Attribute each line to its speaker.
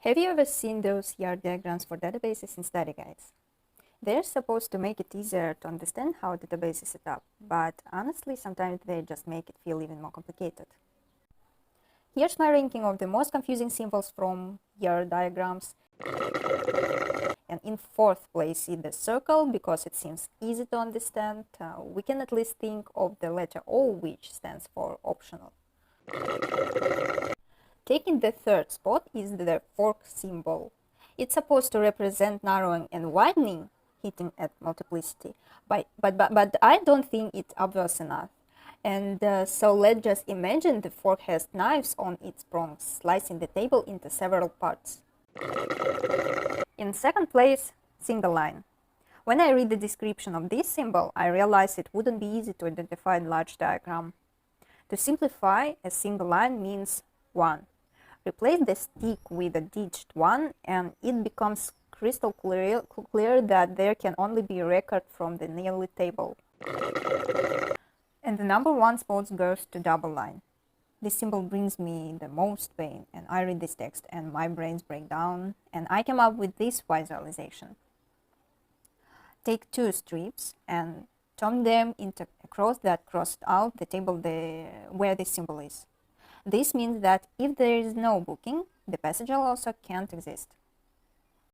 Speaker 1: Have you ever seen those yard diagrams for databases in study guides? They're supposed to make it easier to understand how a database is set up, but honestly, sometimes they just make it feel even more complicated. Here's my ranking of the most confusing symbols from yard diagrams. And in fourth place is the circle, because it seems easy to understand. We can at least think of the letter O, which stands for optional. Taking the third spot is the fork symbol. It's supposed to represent narrowing and widening, hitting at multiplicity, but I don't think it's obvious enough. And so let's just imagine the fork has knives on its prongs, slicing the table into several parts. In second place, single line. When I read the description of this symbol, I realize it wouldn't be easy to identify in large diagram. To simplify, a single line means 1. Replace the stick with a digit 1 and it becomes crystal clear that there can only be a record from the nearly table. And the number 1 spot goes to double line. This symbol brings me the most pain, and I read this text and my brains break down, and I came up with this visualization. Take 2 strips and turn them into a cross that crossed out the table where this symbol is. This means that if there is no booking, the passenger also can't exist.